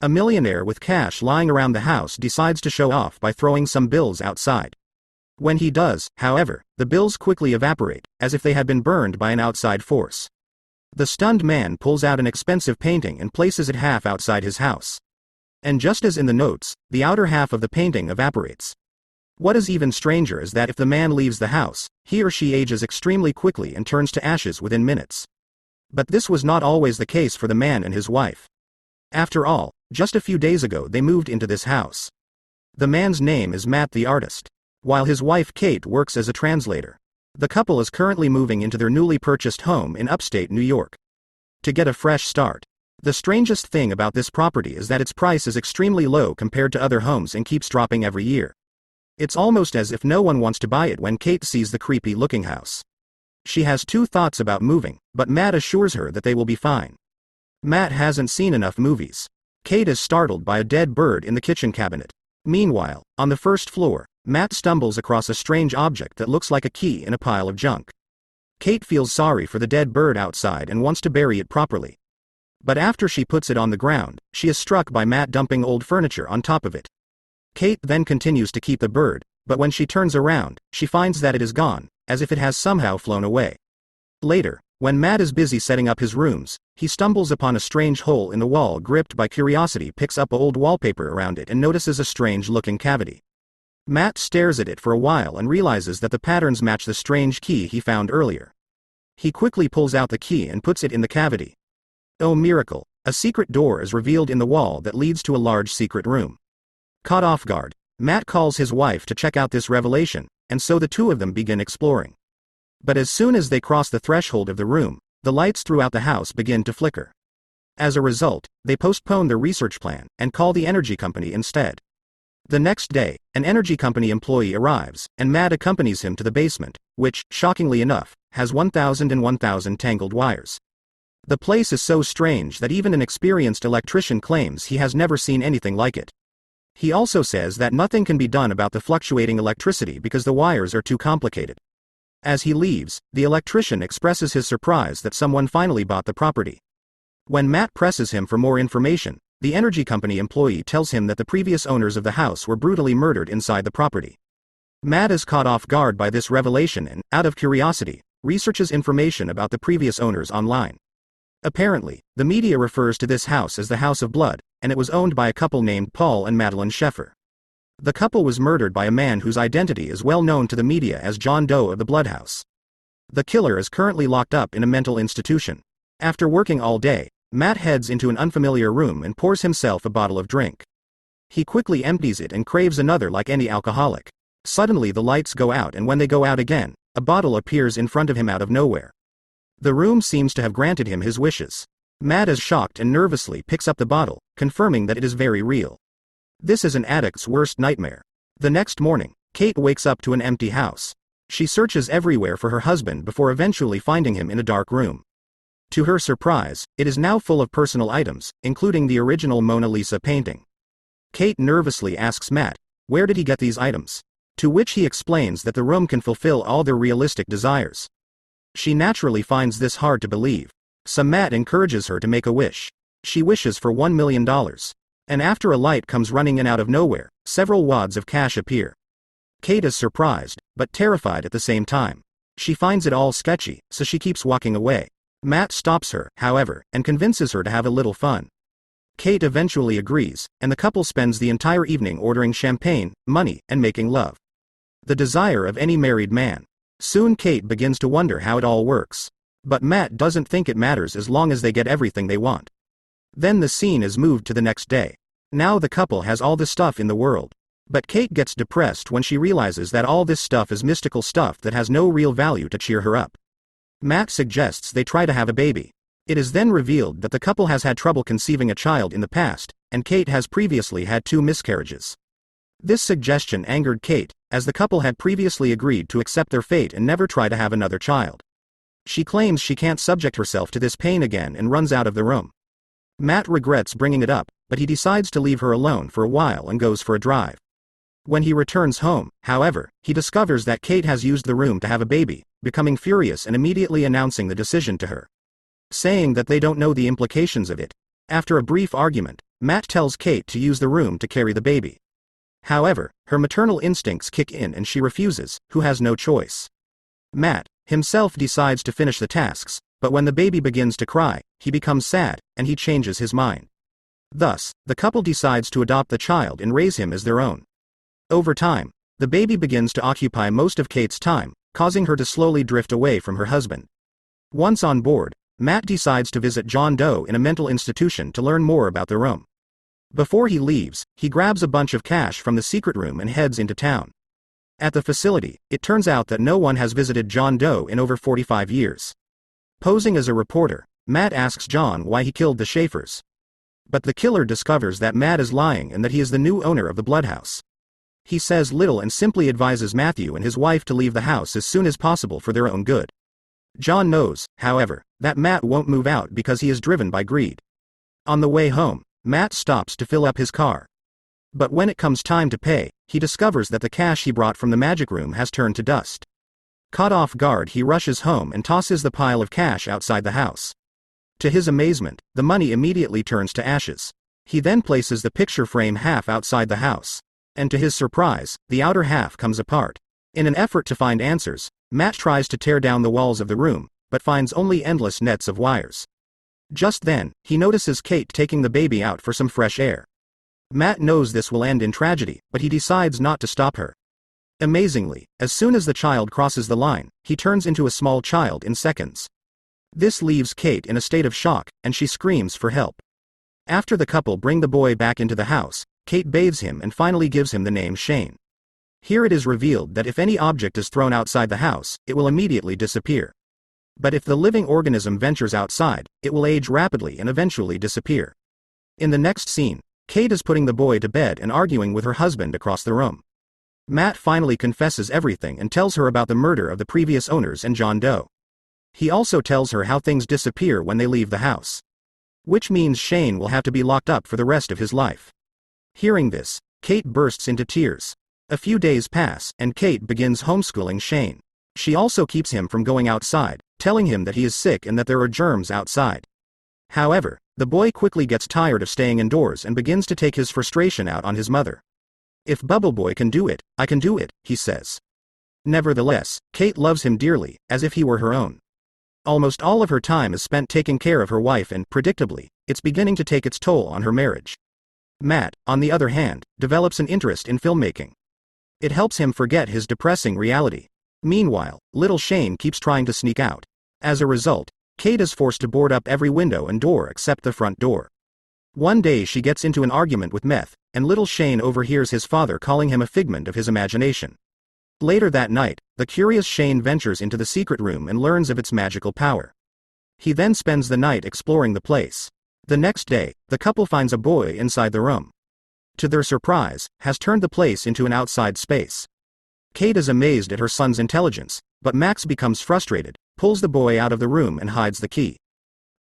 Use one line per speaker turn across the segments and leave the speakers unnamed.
A millionaire with cash lying around the house decides to show off by throwing some bills outside. When he does, however, the bills quickly evaporate, as if they had been burned by an outside force. The stunned man pulls out an expensive painting and places it half outside his house. And just as in the notes, the outer half of the painting evaporates. What is even stranger is that if the man leaves the house, he or she ages extremely quickly and turns to ashes within minutes. But this was not always the case for the man and his wife. After all, just a few days ago they moved into this house. The man's name is Matt the artist, while his wife Kate works as a translator. The couple is currently moving into their newly purchased home in upstate New York to get a fresh start. The strangest thing about this property is that its price is extremely low compared to other homes and keeps dropping every year. It's almost as if no one wants to buy it when Kate sees the creepy-looking house. She has two thoughts about moving, but Matt assures her that they will be fine. Matt hasn't seen enough movies. Kate is startled by a dead bird in the kitchen cabinet. Meanwhile, on the first floor, Matt stumbles across a strange object that looks like a key in a pile of junk. Kate feels sorry for the dead bird outside and wants to bury it properly. But after she puts it on the ground, she is struck by Matt dumping old furniture on top of it. Kate then continues to keep the bird, but when she turns around, she finds that it is gone, as if it has somehow flown away. Later, when Matt is busy setting up his rooms, he stumbles upon a strange hole in the wall. Gripped by curiosity, picks up old wallpaper around it and notices a strange-looking cavity. Matt stares at it for a while and realizes that the patterns match the strange key he found earlier. He quickly pulls out the key and puts it in the cavity. Oh miracle, a secret door is revealed in the wall that leads to a large secret room. Caught off guard, Matt calls his wife to check out this revelation, and so the two of them begin exploring. But as soon as they cross the threshold of the room, the lights throughout the house begin to flicker. As a result, they postpone their research plan and call the energy company instead. The next day, an energy company employee arrives, and Matt accompanies him to the basement, which, shockingly enough, has 1,001 tangled wires. The place is so strange that even an experienced electrician claims he has never seen anything like it. He also says that nothing can be done about the fluctuating electricity because the wires are too complicated. As he leaves, the electrician expresses his surprise that someone finally bought the property. When Matt presses him for more information, the energy company employee tells him that the previous owners of the house were brutally murdered inside the property. Matt is caught off guard by this revelation and, out of curiosity, researches information about the previous owners online. Apparently, the media refers to this house as the House of Blood, and it was owned by a couple named Paul and Madeline Sheffer. The couple was murdered by a man whose identity is well known to the media as John Doe of the Blood House. The killer is currently locked up in a mental institution. After working all day, Matt heads into an unfamiliar room and pours himself a bottle of drink. He quickly empties it and craves another like any alcoholic. Suddenly the lights go out, and when they go out again, a bottle appears in front of him out of nowhere. The room seems to have granted him his wishes. Matt is shocked and nervously picks up the bottle, confirming that it is very real. This is an addict's worst nightmare. The next morning, Kate wakes up to an empty house. She searches everywhere for her husband before eventually finding him in a dark room. To her surprise, it is now full of personal items, including the original Mona Lisa painting. Kate nervously asks Matt, where did he get these items? To which he explains that the room can fulfill all their realistic desires. She naturally finds this hard to believe, so Matt encourages her to make a wish. She wishes for $1 million. And after a light comes running in out of nowhere, several wads of cash appear. Kate is surprised, but terrified at the same time. She finds it all sketchy, so she keeps walking away. Matt stops her, however, and convinces her to have a little fun. Kate eventually agrees, and the couple spends the entire evening ordering champagne, money, and making love. The desire of any married man. Soon Kate begins to wonder how it all works. But Matt doesn't think it matters as long as they get everything they want. Then the scene is moved to the next day. Now the couple has all the stuff in the world. But Kate gets depressed when she realizes that all this stuff is mystical stuff that has no real value to cheer her up. Matt suggests they try to have a baby. It is then revealed that the couple has had trouble conceiving a child in the past, and Kate has previously had 2 miscarriages. This suggestion angered Kate, as the couple had previously agreed to accept their fate and never try to have another child. She claims she can't subject herself to this pain again and runs out of the room. Matt regrets bringing it up, but he decides to leave her alone for a while and goes for a drive. When he returns home, however, he discovers that Kate has used the room to have a baby, becoming furious and immediately announcing the decision to her, saying that they don't know the implications of it. After a brief argument, Matt tells Kate to use the room to carry the baby. However, her maternal instincts kick in and she refuses, who has no choice. Matt, himself, decides to finish the tasks, but when the baby begins to cry, he becomes sad, and he changes his mind. Thus, the couple decides to adopt the child and raise him as their own. Over time, the baby begins to occupy most of Kate's time, causing her to slowly drift away from her husband. Once on board, Matt decides to visit John Doe in a mental institution to learn more about the room. Before he leaves, he grabs a bunch of cash from the secret room and heads into town. At the facility, it turns out that no one has visited John Doe in over 45 years. Posing as a reporter, Matt asks John why he killed the Schaefers. But the killer discovers that Matt is lying and that he is the new owner of the Bloodhouse. He says little and simply advises Matthew and his wife to leave the house as soon as possible for their own good. John knows, however, that Matt won't move out because he is driven by greed. On the way home, Matt stops to fill up his car. But when it comes time to pay, he discovers that the cash he brought from the magic room has turned to dust. Caught off guard, he rushes home and tosses the pile of cash outside the house. To his amazement, the money immediately turns to ashes. He then places the picture frame half outside the house. And to his surprise, the outer half comes apart. In an effort to find answers, Matt tries to tear down the walls of the room, but finds only endless nets of wires. Just then, he notices Kate taking the baby out for some fresh air. Matt knows this will end in tragedy, but he decides not to stop her. Amazingly, as soon as the child crosses the line, he turns into a small child in seconds. This leaves Kate in a state of shock, and she screams for help. After the couple bring the boy back into the house, Kate bathes him and finally gives him the name Shane. Here it is revealed that if any object is thrown outside the house, it will immediately disappear. But if the living organism ventures outside, it will age rapidly and eventually disappear. In the next scene, Kate is putting the boy to bed and arguing with her husband across the room. Matt finally confesses everything and tells her about the murder of the previous owners and John Doe. He also tells her how things disappear when they leave the house. Which means Shane will have to be locked up for the rest of his life. Hearing this, Kate bursts into tears. A few days pass, and Kate begins homeschooling Shane. She also keeps him from going outside, telling him that he is sick and that there are germs outside. However, the boy quickly gets tired of staying indoors and begins to take his frustration out on his mother. "If Bubble Boy can do it, I can do it," he says. Nevertheless, Kate loves him dearly, as if he were her own. Almost all of her time is spent taking care of her wife and, predictably, it's beginning to take its toll on her marriage. Matt, on the other hand, develops an interest in filmmaking. It helps him forget his depressing reality. Meanwhile, little Shane keeps trying to sneak out. As a result, Kate is forced to board up every window and door except the front door. One day she gets into an argument with Meth, and little Shane overhears his father calling him a figment of his imagination. Later that night, the curious Shane ventures into the secret room and learns of its magical power. He then spends the night exploring the place. The next day, the couple finds a boy inside the room. To their surprise, has turned the place into an outside space. Kate is amazed at her son's intelligence, but Max becomes frustrated, pulls the boy out of the room and hides the key.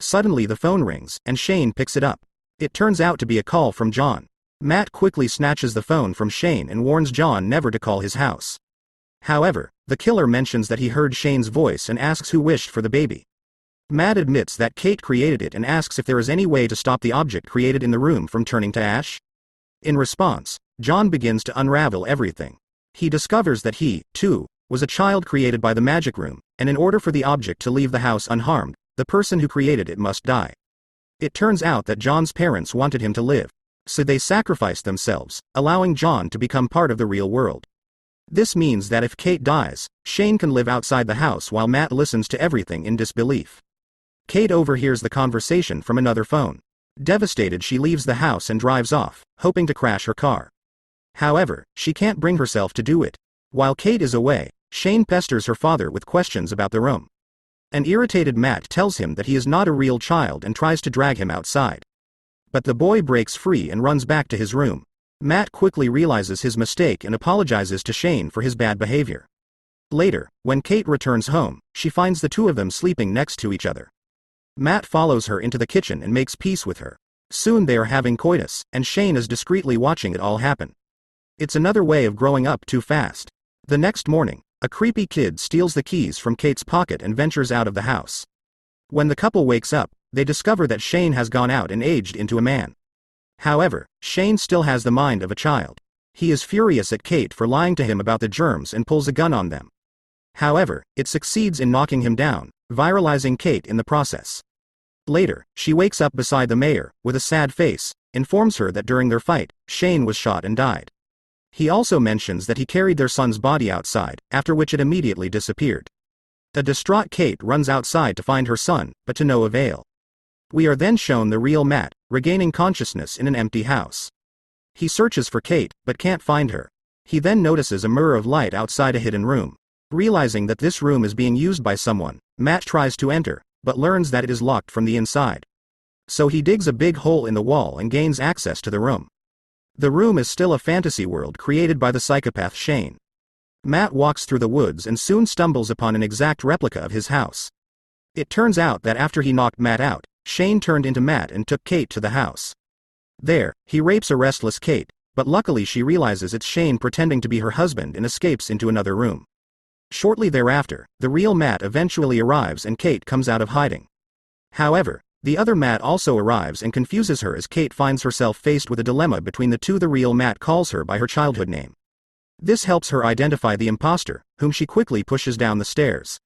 Suddenly the phone rings, and Shane picks it up. It turns out to be a call from John. Matt quickly snatches the phone from Shane and warns John never to call his house. However, the killer mentions that he heard Shane's voice and asks who wished for the baby. Matt admits that Kate created it and asks if there is any way to stop the object created in the room from turning to ash. In response, John begins to unravel everything. He discovers that he, too, was a child created by the magic room, and in order for the object to leave the house unharmed, the person who created it must die. It turns out that John's parents wanted him to live, so they sacrificed themselves, allowing John to become part of the real world. This means that if Kate dies, Shane can live outside the house while Matt listens to everything in disbelief. Kate overhears the conversation from another phone. Devastated, she leaves the house and drives off, hoping to crash her car. However, she can't bring herself to do it. While Kate is away, Shane pesters her father with questions about the room. An irritated Matt tells him that he is not a real child and tries to drag him outside. But the boy breaks free and runs back to his room. Matt quickly realizes his mistake and apologizes to Shane for his bad behavior. Later, when Kate returns home, she finds the two of them sleeping next to each other. Matt follows her into the kitchen and makes peace with her. Soon they are having coitus, and Shane is discreetly watching it all happen. It's another way of growing up too fast. The next morning, a creepy kid steals the keys from Kate's pocket and ventures out of the house. When the couple wakes up, they discover that Shane has gone out and aged into a man. However, Shane still has the mind of a child. He is furious at Kate for lying to him about the germs and pulls a gun on them. However, it succeeds in knocking him down, viralizing Kate in the process. Later, she wakes up beside the mayor, with a sad face, informs her that during their fight, Shane was shot and died. He also mentions that he carried their son's body outside, after which it immediately disappeared. A distraught Kate runs outside to find her son, but to no avail. We are then shown the real Matt, regaining consciousness in an empty house. He searches for Kate, but can't find her. He then notices a mirror of light outside a hidden room. Realizing that this room is being used by someone, Matt tries to enter, but learns that it is locked from the inside. So he digs a big hole in the wall and gains access to the room. The room is still a fantasy world created by the psychopath Shane. Matt walks through the woods and soon stumbles upon an exact replica of his house. It turns out that after he knocked Matt out, Shane turned into Matt and took Kate to the house. There, he rapes a restless Kate, but luckily she realizes it's Shane pretending to be her husband and escapes into another room. Shortly thereafter, the real Matt eventually arrives and Kate comes out of hiding. However, the other Matt also arrives and confuses her as Kate finds herself faced with a dilemma between the two. The real Matt calls her by her childhood name. This helps her identify the imposter, whom she quickly pushes down the stairs.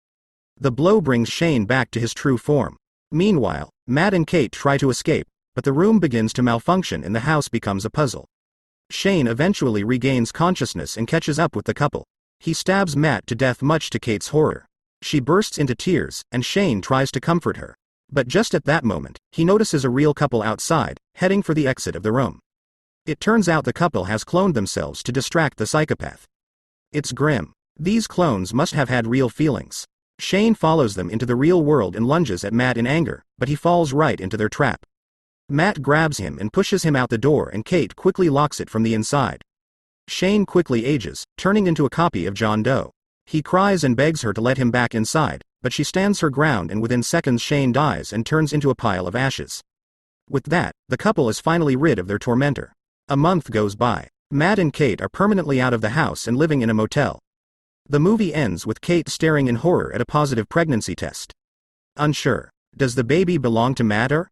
The blow brings Shane back to his true form. Meanwhile, Matt and Kate try to escape, but the room begins to malfunction and the house becomes a puzzle. Shane eventually regains consciousness and catches up with the couple. He stabs Matt to death, much to Kate's horror. She bursts into tears, and Shane tries to comfort her. But just at that moment, he notices a real couple outside, heading for the exit of the room. It turns out the couple has cloned themselves to distract the psychopath. It's grim. These clones must have had real feelings. Shane follows them into the real world and lunges at Matt in anger, but he falls right into their trap. Matt grabs him and pushes him out the door, and Kate quickly locks it from the inside. Shane quickly ages, turning into a copy of John Doe. He cries and begs her to let him back inside, but she stands her ground, and within seconds Shane dies and turns into a pile of ashes. With that, the couple is finally rid of their tormentor. A month goes by. Matt and Kate are permanently out of the house and living in a motel. The movie ends with Kate staring in horror at a positive pregnancy test. Unsure. Does the baby belong to Matt or